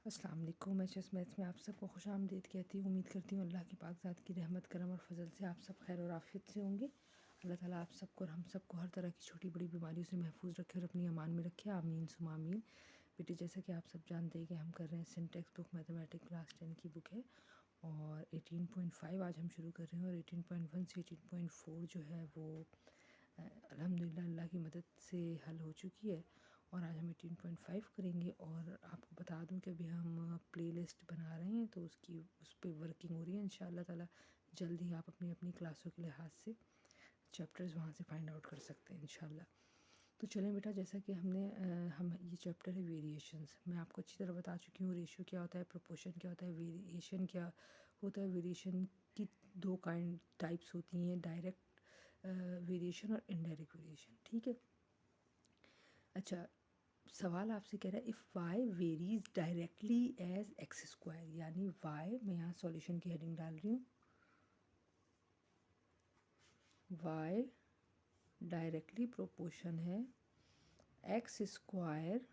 अस्सलाम वालेकुम। HS maths में आप सबको खुशामदीद कहती हूँ। उम्मीद करती हूँ अल्लाह की पाक ज़ात की रहमत करम और फजल से आप सब खैर और आफियत से होंगे। अल्लाह ताला आप सबको और हम सबको हर तरह की छोटी बड़ी बीमारियों से महफूज रखे और अपनी अमान में रखे। आमीन सुमा आमीन। बेटे जैसा कि आप सब जानते हैं कि हम कर रहे हैं सिंटेक्स बुक मैथमेटिक्स क्लास 10 की बुक है और 18.5 आज हम शुरू कर रहे हैं और 18.1 से 18.4 जो है वो अल्हम्दुलिल्लाह अल्लाह की मदद से हल हो चुकी है और आज हम 18.5 करेंगे। और आपको बता दूं कि अभी हम प्लेलिस्ट बना रहे हैं तो उस पर वर्किंग हो रही है। इंशाअल्लाह ताला जल्द ही आप अपनी अपनी क्लासों के लिहाज से चैप्टर्स वहाँ से फाइंड आउट कर सकते हैं इंशाअल्लाह। तो चलें बेटा, जैसा कि हम ये चैप्टर है वेरिएशंस। मैं आपको अच्छी तरह बता चुकी हूँ रेशियो क्या होता है, प्रोपोर्शन क्या होता है, वेरिएशन क्या होता है। वेरिएशन की दो टाइप्स होती हैं, डायरेक्ट वेरिएशन और इनडायरेक्ट वेरिएशन। ठीक है। अच्छा, सवाल आपसे कह रहा है if Y varies directly as X square, यानी वाई, मैं यहाँ सॉल्यूशन की हेडिंग डाल रही हूँ, वाई डायरेक्टली प्रोपोर्शन है एक्स स्क्वायर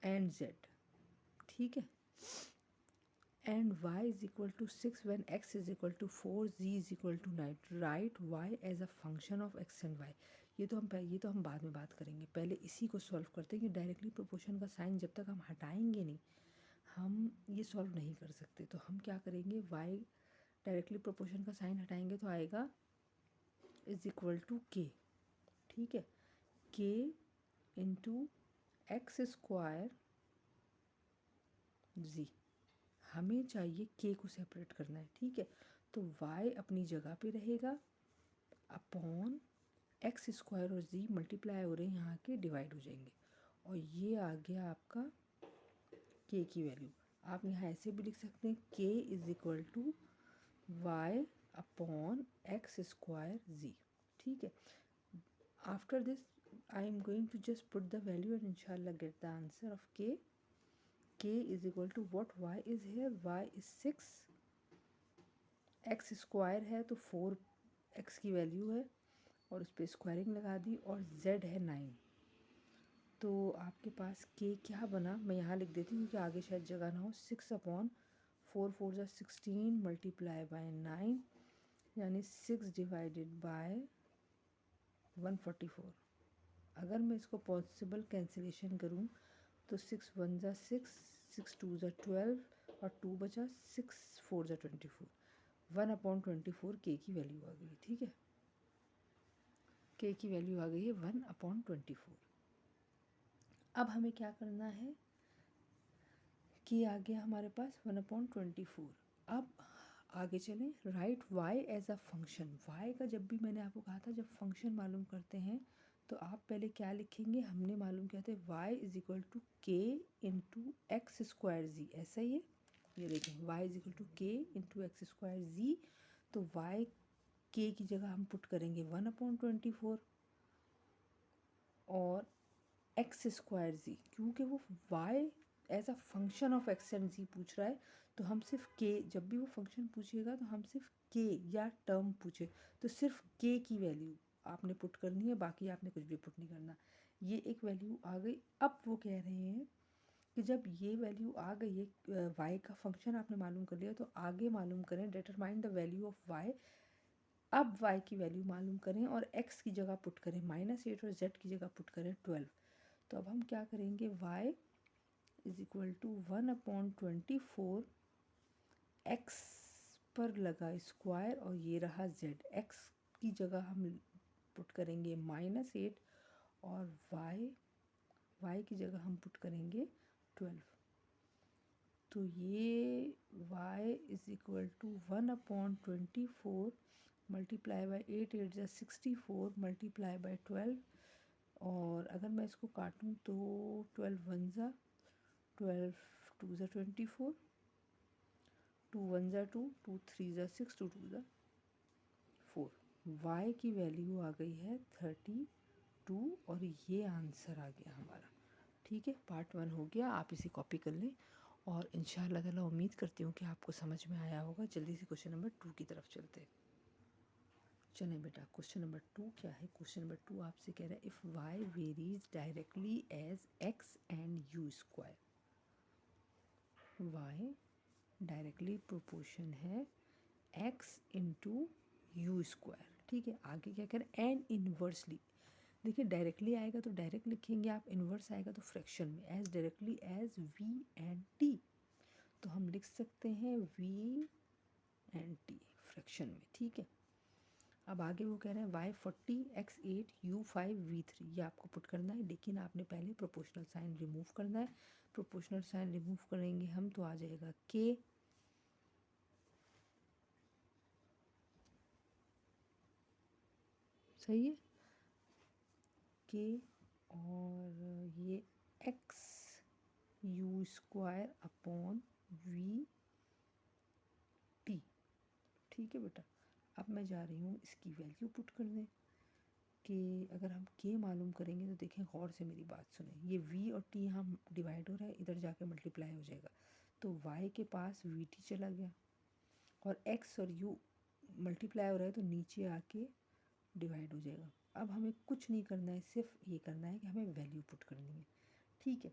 एंड जेड। ठीक है। And y is equal to 6 when x is equal to 4, z is equal to 9। Write y as a function of x and y। ये तो हम बाद में बात करेंगे, पहले इसी को सॉल्व करते हैं कि डायरेक्टली प्रोपोर्शन का साइन जब तक हम हटाएंगे नहीं हम ये सॉल्व नहीं कर सकते। तो हम क्या करेंगे, y डायरेक्टली प्रोपोर्शन का साइन हटाएंगे तो आएगा इज इक्वल टू k। ठीक है, k into X square z। हमें चाहिए k को सेपरेट करना है। ठीक है, तो y अपनी जगह पे रहेगा अपॉन एक्स स्क्वायर और z मल्टीप्लाई हो रहे हैं यहाँ के, डिवाइड हो जाएंगे और ये आ गया आपका k की वैल्यू। आप यहाँ ऐसे भी लिख सकते हैं k is equal to Y upon X square z। ठीक है, after this I am going to just put the value and इंशाल्लाह get the answer of k। k is equal to what y is here, y is 6, X square है तो 4 x की value है और उस पर स्क्वायरिंग लगा दी और z है 9। तो आपके पास k क्या बना, मैं यहाँ लिख देती हूँ क्योंकि आगे शायद जगह ना हो। 6 अपॉन 4 4 जा 16 मल्टीप्लाई बाय 9 यानी 6 डिवाइडेड बाय 144। अगर मैं इसको पॉसिबल कैंसिलेशन करूँ तो 6 1 जा 6, 6 2 जा 12 और 2 बचा, 6 4 जा 24। 1/24 k की वैल्यू आ गई। ठीक है, k की वैल्यू आ गई है 1/24। अब हमें क्या करना है, k आ गया हमारे पास 1/24। अब आगे चलें, write y as a function. y का जब भी मैंने आपको कहा था जब फंक्शन मालूम करते हैं तो आप पहले क्या लिखेंगे, हमने मालूम किया था y is equal to k into X square z। ऐसा ही है, ये देखें y is equal to k into X square z। तो y k की जगह हम पुट करेंगे 1/24 और एक्स स्क्वायर जी, क्योंकि वो y as a function of X and G पूछ रहा है तो हम सिर्फ k, जब भी वो फंक्शन पूछेगा तो हम सिर्फ k या टर्म पूछे तो सिर्फ k की वैल्यू आपने पुट करनी है, बाकी आपने कुछ भी पुट नहीं करना। ये एक वैल्यू आ गई। अब वो कह रहे हैं कि जब ये वैल्यू आ गई है, y का फंक्शन आपने मालूम कर लिया तो आगे मालूम करें, determine the value of y। अब y की वैल्यू मालूम करें और x की जगह पुट करें -8 और z की जगह पुट करें 12। तो अब हम क्या करेंगे, y is equal to 1/24 x पर लगा स्क्वायर और ये रहा z। x की जगह हम पुट करेंगे -8 और y की जगह हम पुट करेंगे 12। तो ये y is equal to 1/24 multiply by 8 8 जा 64 मल्टीप्लाई बाई 12। और अगर मैं इसको काटूँ तो 12 1 जा 12, 2 जा 24, 2 1 जा 2, 2 3 जा 6, 2 2 जा 4। y की वैल्यू आ गई है 32 और ये आंसर आ गया हमारा। ठीक है, पार्ट 1 हो गया। आप इसे कॉपी कर लें और इंशाअल्लाह ताला उम्मीद करती हूँ कि आपको समझ में आया होगा। जल्दी से क्वेश्चन नंबर 2 की तरफ चलते हैं। चलें बेटा, क्वेश्चन नंबर 2 क्या है। क्वेश्चन नंबर 2 आपसे कह रहा है if y varies directly as x and u square. y directly proportion है x इंटू यू स्क्वायर। ठीक है, आगे क्या करें, एन इन्वर्सली। देखिए डायरेक्टली आएगा तो डायरेक्ट लिखेंगे आप, इन्वर्स आएगा तो फ्रैक्शन में, as directly as v and t। तो हम लिख सकते हैं v एंड t फ्रैक्शन में। ठीक है, अब आगे वो कह रहे हैं y 40 x 8 u 5 v 3, ये आपको पुट करना है, लेकिन आपने पहले प्रोपोर्शनल साइन रिमूव करना है। प्रोपोर्शनल साइन रिमूव करेंगे हम तो आ जाएगा k, सही है, k, और ये x u square upon v t। ठीक है बेटा, अब मैं जा रही हूँ इसकी वैल्यू पुट करने। कि अगर हम k मालूम करेंगे तो देखें, गौर से मेरी बात सुने, ये v और t यहाँ डिवाइड हो रहा है, इधर जाके मल्टीप्लाई हो जाएगा, तो y के पास vt चला गया, और x और u मल्टीप्लाई हो रहा है तो नीचे आके डिवाइड हो जाएगा। अब हमें कुछ नहीं करना है, सिर्फ ये करना है कि हमें वैल्यू पुट करनी है। ठीक है,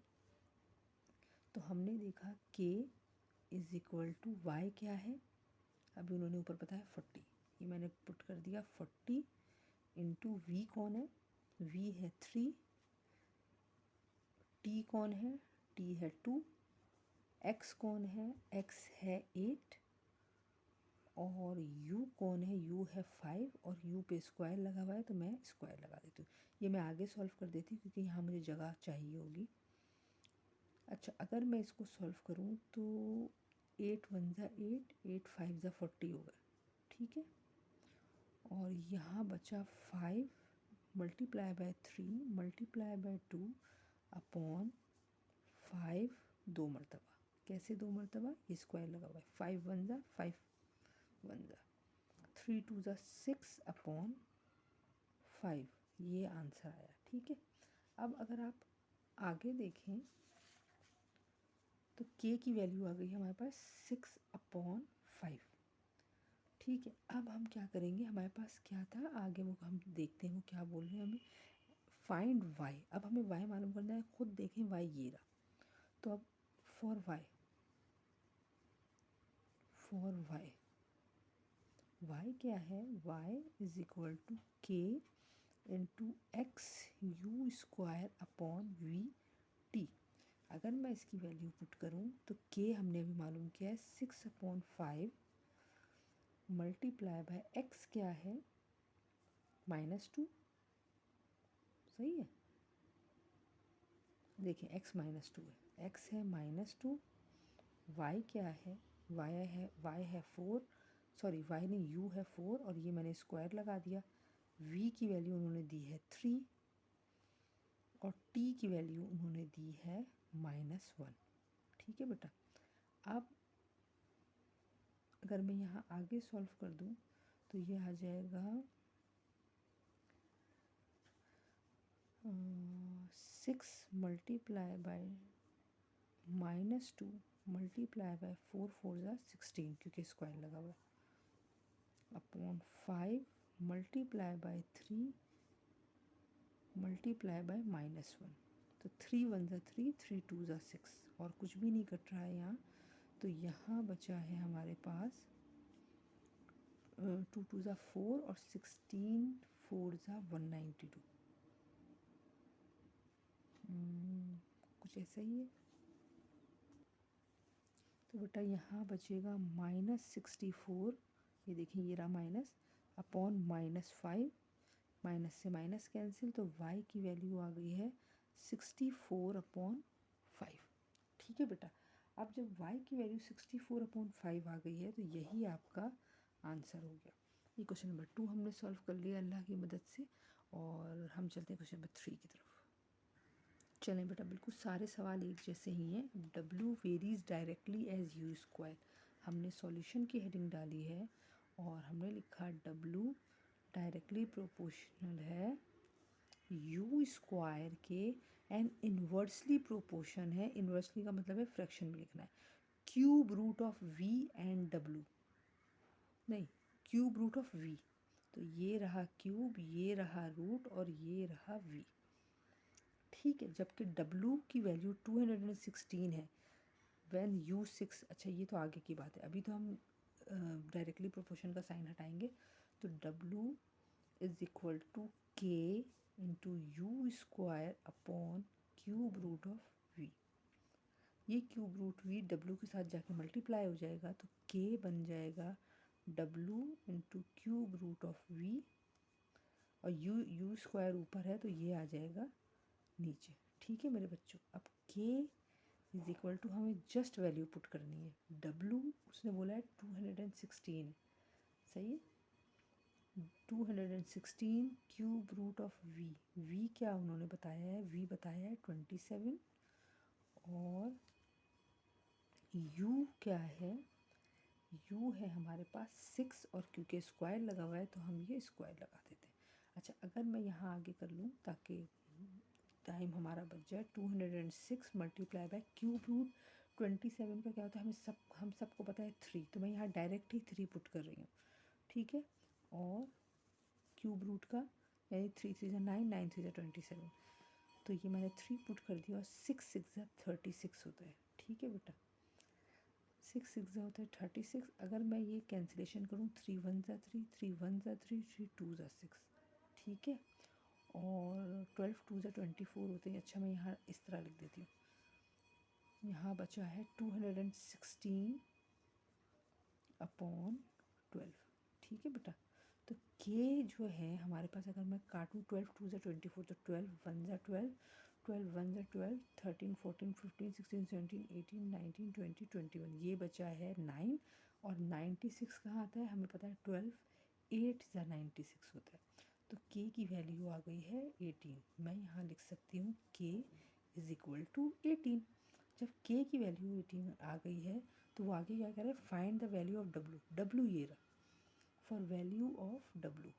तो हमने देखा k is equal to Y क्या है, अभी उन्होंने ऊपर बताया 40, ये मैंने पुट कर दिया 40 इंटू वी कौन है, v है 3, t कौन है, t है 2, x कौन है, x है 8, और u कौन है, u है 5, और u पे स्क्वायर लगा हुआ है तो मैं स्क्वायर लगा देती हूँ। ये मैं आगे सॉल्व कर देती हूँ क्योंकि यहाँ मुझे जगह चाहिए होगी। अच्छा, अगर मैं इसको सॉल्व करूँ तो 8 1 ज़ा 8, 8 5 ज़ा 40 होगा। ठीक है, और यहाँ बचा 5 multiply by 3 multiply by 2 upon 5 दो मरतबा। कैसे दो मरतबा, ये स्क्वायर लगा हुआ है, 5 1 ज़ा 5 1 ज़ा 3 2 ज़ा 6 अपॉन 5, ये आंसर आया। ठीक है, अब अगर आप आगे देखें तो k की वैल्यू आ गई है हमारे पास 6 अपॉन 5। ठीक है, अब हम क्या करेंगे, हमारे पास क्या था आगे, वो हम देखते हैं वो क्या बोल रहे हैं हमें, फाइंड y। अब हमें y मालूम करना है, खुद देखें y ये रहा, तो अब फॉर y क्या है, y is equal to k into X U square upon V T. अगर मैं इसकी वैल्यू पुट करूँ तो k हमने अभी मालूम किया है 6 अपॉन 5 मल्टीप्लाई बाय x क्या है, -2, सही है। देखें x -2 है, x है -2, y क्या है, y है 4, सॉरी y नहीं, u है 4, और ये मैंने स्क्वायर लगा दिया। v की वैल्यू उन्होंने दी है 3, और t की वैल्यू उन्होंने दी है -1। ठीक है बेटा, अब अगर मैं यहाँ आगे सॉल्व कर दूँ तो ये आ जाएगा 6 मल्टीप्लाई बाय -2 मल्टीप्लाई बाय 4 4 ज़ा 16, क्योंकि स्क्वायर लगा हुआ है, upon 5 multiply by 3 multiply by -1। तो 3 1 ज़ा 3, 3 2 ज़ा 6, और कुछ भी नहीं कट रहा है यहाँ। तो यहाँ बचा है हमारे पास 2 2 ज़ा 4, और 16 4 ज़ा 192। कुछ ऐसा ही है। तो बेटा यहाँ बचेगा -64, ये देखिए ये रहा माइनस, अपॉन -5, माइनस से माइनस कैंसिल, तो y की वैल्यू आ गई है 64 अपॉन 5। ठीक है बेटा, अब जब y की वैल्यू 64 अपॉन 5 आ गई है तो यही आपका आंसर हो गया। ये क्वेश्चन नंबर 2 हमने सॉल्व कर लिया अल्लाह की मदद से, और हम चलते हैं क्वेश्चन नंबर 3 की तरफ। चलें बेटा, बिल्कुल सारे सवाल एक जैसे ही हैं। W varies directly as U square, हमने सॉल्यूशन की हेडिंग डाली है और हमने लिखा W डायरेक्टली प्रोपोर्शनल है यू स्क्वायर के, एंड इन्वर्सली प्रोपोर्शन है, इन्वर्सली का मतलब है फ्रैक्शन में लिखना है, cube root of v and w, नहीं, क्यूब रूट ऑफ v। तो ये रहा क्यूब, ये रहा रूट, और ये रहा v। ठीक है, जबकि W की वैल्यू 216 है, व्हेन यू 6, अच्छा ये तो आगे की बात है, अभी तो हम डायरेक्टली प्रोपोर्शन का साइन हटाएंगे। तो W is equal to K into U square upon cube root of V. ये क्यूब रूट वी W के साथ जाके मल्टीप्लाई हो जाएगा, तो K बन जाएगा W into cube root of V, और यू स्क्वायर ऊपर है तो ये आ जाएगा नीचे। ठीक है मेरे बच्चों, अब K इज इक्वल टू हमें जस्ट वैल्यू पुट करनी है। W उसने बोला है 216 है, सही है। 216 cube root of V, V क्या उन्होंने बताया है, वी बताया है 27, और यू क्या है, यू है हमारे पास 6, और क्योंकि स्क्वायर लगा हुआ है तो हम ये स्क्वायर लगा देते हैं। अच्छा अगर मैं यहाँ आगे कर लूँ ताकि टाइम हमारा बच जाए, 206 मल्टीप्लाई बाय क्यूब रूट 27 का क्या होता है, हम सबको पता है 3, तो मैं यहाँ डायरेक्ट ही 3 पुट कर रही हूँ। ठीक है, और क्यूब रूट का यानी 3 3 9, 9 3 27, तो ये मैंने 3 पुट कर दिया, और 6 6 36 होता है। ठीक है बेटा, 6 6 होता है 36। अगर मैं ये कैंसिलेशन करूँ, 3 1 3, 3 1 3, 3 2 6, ठीक है, और 12 2 24 होते हैं। अच्छा मैं यहाँ इस तरह लिख देती हूँ, यहाँ बचा है 216 अपॉन 12। ठीक है बेटा, तो के जो है हमारे पास, अगर मैं काटूँ 12 2 24, तो 12 1 12, 12 1 12, 13 14 15 16 17 18 19 20 21, ये बचा है 9, और 96 कहाँ आता है हमें पता है, 12 8 96 होता है। तो के की वैल्यू आ गई है 18। मैं यहाँ लिख सकती हूँ के इज इक्वल टू 18। जब के की वैल्यू 18 आ गई है तो वो आगे क्या करें, find the value of W। W ये रहा, for value of W,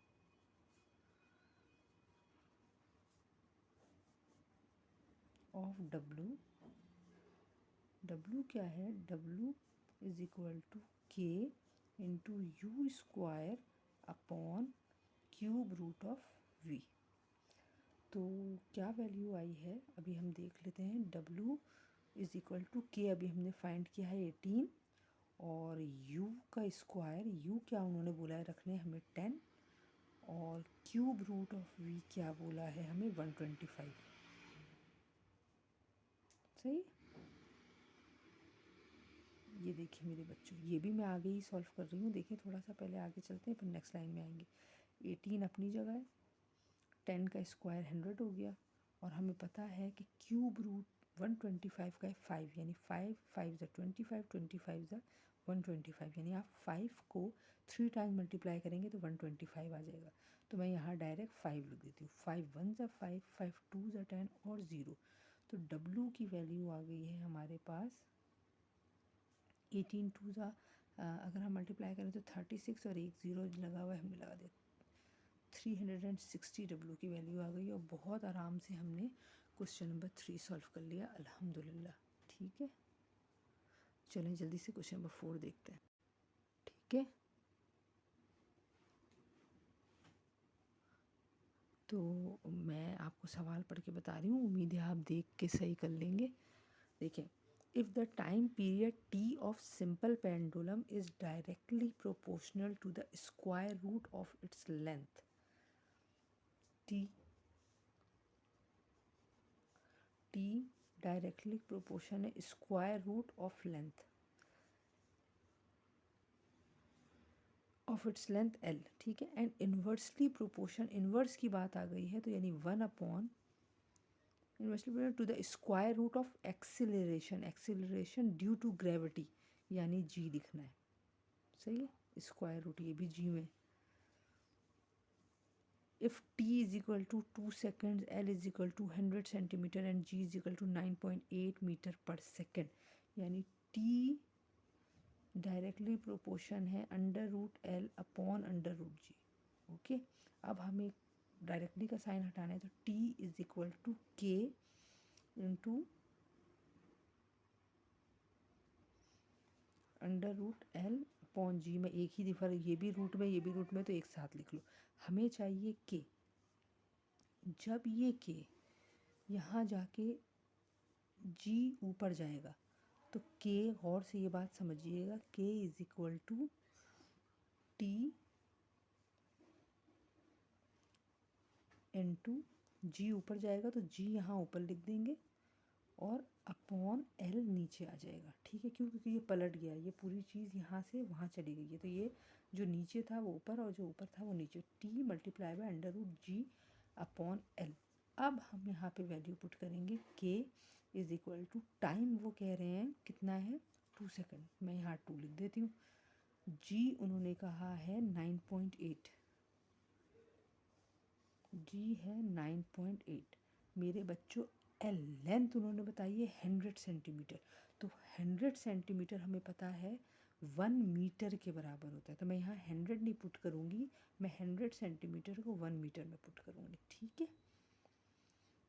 W क्या है, W is equal to K into U square upon cube root of V. तो क्या वैल्यू आई है अभी हम देख लेते हैं। W इज इक्वल टू के अभी हमने फाइंड किया है 18, और u का स्क्वायर, u क्या उन्होंने बोला है रखने हमें 10, और क्यूब रूट ऑफ v क्या बोला है हमें 125। सही, ये देखिए मेरे बच्चों, ये भी मैं आगे ही सॉल्व कर रही हूँ। देखिए थोड़ा सा पहले आगे चलते हैं, फिर नेक्स्ट लाइन में आएंगे। 18 अपनी जगह है, 10 का स्क्वायर 100 हो गया, और हमें पता है कि क्यूब रूट 125 का है 5, यानी 5 5 ज़ा 25, 25 ज़ा 125, यानी आप 5 को 3 टाइम मल्टीप्लाई करेंगे तो 125 आ जाएगा। तो मैं यहाँ डायरेक्ट 5 लिख देती हूँ। 5 1 ज़ा 5, 5 2 ज़ा 10, और 0। तो W की वैल्यू आ गई है हमारे पास 18 2 ज़ा, अगर हम मल्टीप्लाई करें तो 36, और एक 0 लगा हुआ है हमने लगा दिया, 360 W की वैल्यू आ गई, और बहुत आराम से हमने क्वेश्चन नंबर 3 सॉल्व कर लिया अल्हम्दुलिल्लाह। ठीक है, चलें जल्दी से क्वेश्चन नंबर 4 देखते हैं। ठीक है, तो मैं आपको सवाल पढ़ के बता रही हूँ, उम्मीद है आप देख के सही कर लेंगे। देखें, if the time period t of simple pendulum is directly proportional to the square root of its length, t directly proportion है square root of length of its length L, ठीक है, एंड इन्वर्सली प्रोपोर्शन, इन्वर्स की बात आ गई है तो यानी 1 upon inversely proportion to the square root of acceleration, acceleration due to gravity, यानी g लिखना है। सही है, स्क्वायर रूट ये भी g में। if t is equal to 2 seconds, L is equal to 100 centimeter and g is equal to 9.8 meter per second, यानी t directly proportion है under root L upon under root G. Okay, अब हमें directly का sign हटाना है, तो t is equal to K into under root L upon G में, एक ही दफा ये भी रूट में ये भी रूट में, तो एक साथ लिख लो। हमें चाहिए के, जब ये के यहाँ जाके g ऊपर जाएगा तो के, गौर से ये बात समझिएगा, K is equal to T into G, ऊपर जाएगा तो जी यहाँ ऊपर लिख देंगे और अपॉन एल नीचे आ जाएगा। ठीक है, क्यों? क्योंकि ये पलट गया, ये पूरी चीज़ यहाँ से वहाँ चली गई है, तो ये जो नीचे था वो ऊपर और जो ऊपर था वो नीचे। T multiply by under root G upon L. अब हम यहाँ पे वैल्यू पुट करेंगे, के इज इक्वल टू टाइम, वो कह रहे हैं कितना है 2 सेकेंड, मैं यहाँ 2 लिख देती हूँ। जी उन्होंने कहा है 9.8, जी है 9.8 मेरे बच्चों। एल लेंथ उन्होंने बताई है 100 सेंटीमीटर, तो 100 सेंटीमीटर हमें पता है 1 मीटर के बराबर होता है, तो मैं यहाँ 100 नहीं पुट करूँगी, मैं 100 सेंटीमीटर को 1 मीटर में पुट करूँगी। ठीक है,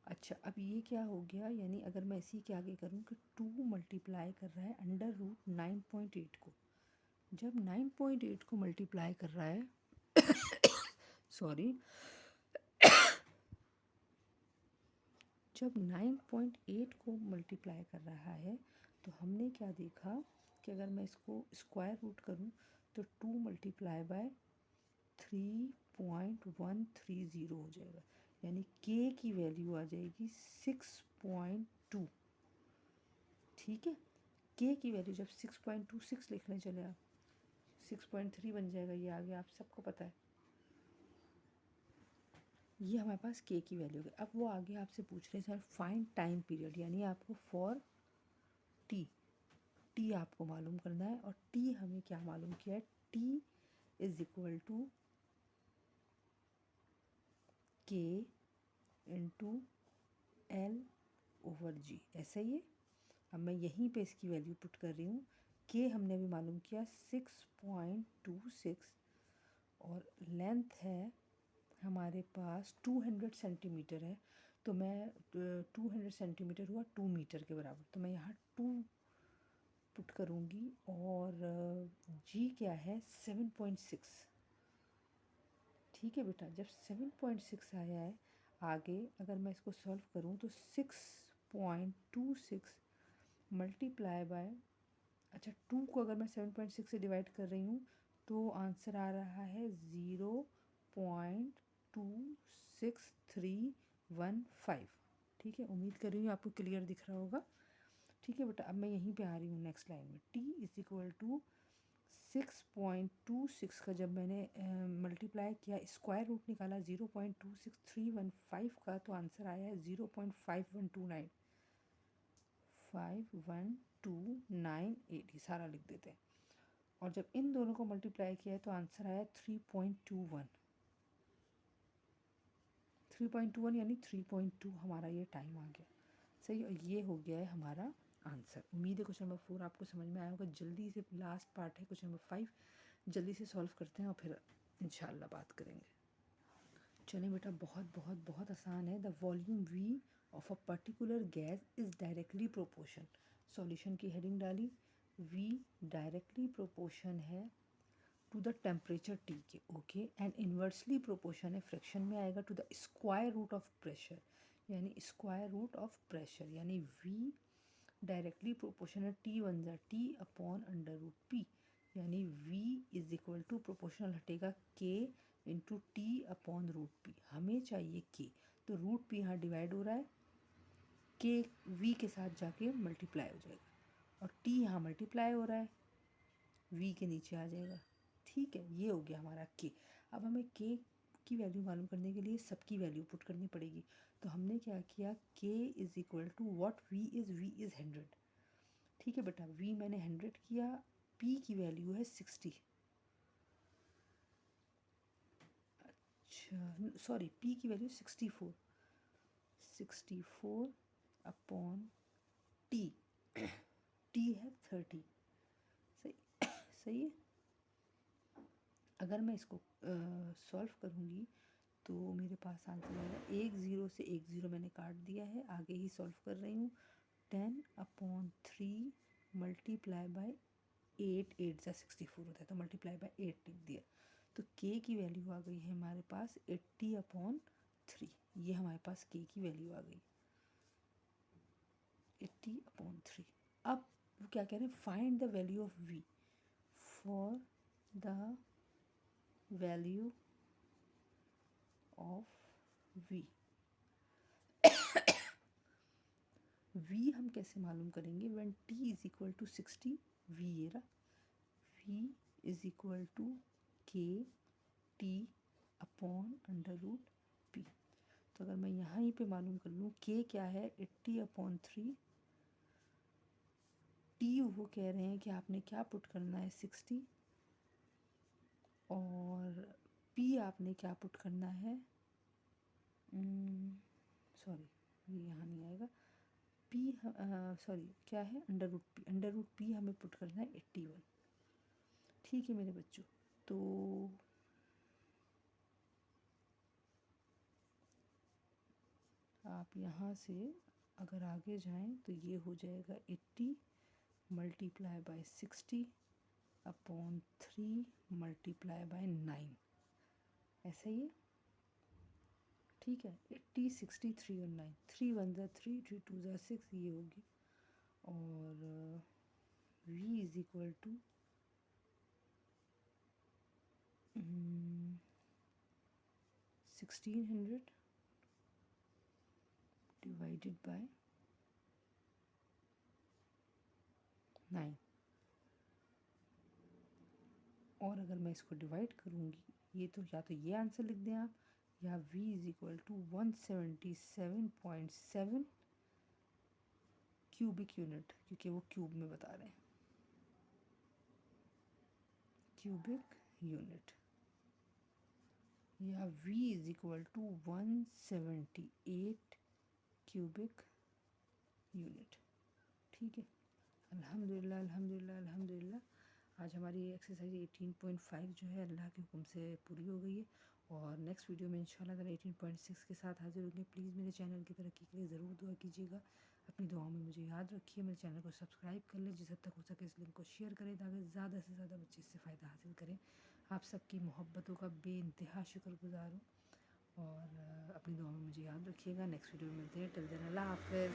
अच्छा अब ये क्या हो गया, यानी अगर मैं इसी के आगे करूँ कि 2 मल्टीप्लाई कर रहा है अंडर रूट 9.8 को, जब 9.8 को मल्टीप्लाई कर रहा है सॉरी, जब 9.8 को मल्टीप्लाई कर रहा है तो हमने क्या देखा कि अगर मैं इसको स्क्वायर रूट करूं तो 2 मल्टीप्लाई बाय 3.130 हो जाएगा, यानी के की वैल्यू आ जाएगी 6.2। ठीक है, के की वैल्यू जब 6.26 लिखने चले आप 6.3 बन जाएगा, ये आ गया, आप सबको पता है। ये हमारे पास के की वैल्यू है। अब वो आगे आपसे पूछ रहे हैं सर फाइंड टाइम पीरियड, यानी आपको फॉर टी, टी आपको मालूम करना है, और टी हमें क्या मालूम किया है, T is equal to K into L over जी, ऐसा ही है। अब मैं यहीं पे इसकी वैल्यू पुट कर रही हूँ, के हमने अभी मालूम किया 6.26 और लेंथ है हमारे पास 200 सेंटीमीटर है, तो मैं 200 सेंटीमीटर हुआ 2 मीटर के बराबर, तो मैं यहाँ 2 पुट करूँगी और जी क्या है 7.6। ठीक है बेटा, जब 7.6 आया है, आगे अगर मैं इसको सॉल्व करूँ तो 6.26 मल्टीप्लाई बाय, अच्छा 2 को अगर मैं 7.6 से डिवाइड कर रही हूँ तो आंसर आ रहा है 0.26315। ठीक है, उम्मीद कर रही हूँ आपको क्लियर दिख रहा होगा। ठीक है बेटा, अब मैं यहीं पे आ रही हूँ नेक्स्ट लाइन में, t इज इक्वल टू 6.26 का जब मैंने मल्टीप्लाई किया, स्क्वायर रूट निकाला 0.26315 का, तो आंसर आया है 0.5129 5129 सारा लिख देते हैं, और जब इन दोनों को मल्टीप्लाई किया है तो आंसर आया 3.21 यानी 3.2 हमारा ये टाइम आ गया। सही, और ये हो गया है हमारा आंसर। उम्मीद है क्वेश्चन नंबर 4 आपको समझ में आया होगा। जल्दी से लास्ट पार्ट है क्वेश्चन नंबर 5, जल्दी से सॉल्व करते हैं और फिर इंशाल्लाह बात करेंगे। चलें बेटा, बहुत बहुत बहुत आसान है। The volume V of a particular gas is directly proportion, solution की हेडिंग डाली, वी डायरेक्टली प्रोपोर्शन है टू द टेम्परेचर टी के, ओके, एंड इन्वर्सली प्रोपोर्शन है, फ्रैक्शन में आएगा, to the square root of pressure, यानी स्क्वायर रूट ऑफ प्रेशर, यानी V directly proportional T बन जाए T upon under root P, यानी V is equal to proportional हटेगा K into T upon root P, हमें चाहिए के, तो रूट पी यहाँ डिवाइड हो रहा है, के वी के साथ जाके मल्टीप्लाई हो जाएगा, और टी यहाँ मल्टीप्लाई हो रहा है, वी के नीचे आ जाएगा। ठीक है, ये हो गया हमारा के। अब हमें के की वैल्यू मालूम करने के लिए सबकी वैल्यू पुट करनी पड़ेगी, तो हमने क्या किया, K is equal to what V is 100। ठीक है बेटा, वी मैंने 100 किया, पी की वैल्यू है 60, अच्छा सॉरी पी की वैल्यू 64 अपॉन टी, टी है 30। सही सही है। अगर मैं इसको सॉल्व करूँगी तो मेरे पास आंसर आएगा, 1 0 से 1 0 मैंने काट दिया है, आगे ही सॉल्व कर रही हूँ। 10/3 मल्टीप्लाई बाय 8, 8 ज़ा 64 होता है, तो मल्टीप्लाई बाय 8 लिख दिया, तो के की वैल्यू आ गई है हमारे पास 80/3, ये हमारे पास के की वैल्यू आ गई 80/3। अब वो क्या कह रहे हैं, find the value of v, for the value of v। v हम कैसे मालूम करेंगे, when t is equal to 60, v ये रहा, v is equal to k t upon under root p। तो अगर मैं यहाँ ही पे मालूम कर लूँ k क्या है 80/3, t वो कह रहे हैं कि आपने क्या पुट करना है 60, और p आपने क्या पुट करना है, सॉरी ये यहाँ नहीं आएगा, p सॉरी क्या है अंडर रूट p हमें पुट करना है 81। ठीक है मेरे बच्चों, तो आप यहाँ से अगर आगे जाएं तो ये हो जाएगा 80 multiply by 60 upon 3 multiply by 9, ऐसा ही है। ठीक है, 80 60 3 और 9, 3 1 ज़ा 3 3 2 ज़ा 6 ये होगी, और v is equal to 1600 divided by 9, और अगर मैं इसको डिवाइड करूँगी ये तो या तो ये आंसर लिख दें आप, या v is equal to 177.7 cubic unit, क्योंकि वो क्यूब में बता रहे हैं, क्यूबिक यूनिट, या v is equal to 178 cubic unit. ठीक है, अल्हम्दुलिल्लाह अल्हम्दुलिल्लाह अल्हम्दुलिल्लाह। आज हमारी एक्सरसाइज 18.5 जो है अल्लाह के हुक्म से पूरी हो गई है, और नेक्स्ट वीडियो में इंशाल्लाह ताला 18.6 के साथ हाजिर होंगे। प्लीज़ मेरे चैनल की तरक्की के लिए ज़रूर दुआ कीजिएगा, अपनी दुआओं में मुझे याद रखिए, मेरे चैनल को सब्सक्राइब कर लें, जिस हद तक हो सके इस लिंक को शेयर करें ताकि ज़्यादा से ज़्यादा बच्चे इससे फ़ायदा हासिल करें। आप सबकी मोहब्बतों का बेइंतहा शुक्रगुजार हूँ, और अपनी दुआओं में मुझे याद रखिएगा। नेक्स्ट वीडियो में मिलते हैं, टिल देन अल्लाह हाफ़िज़।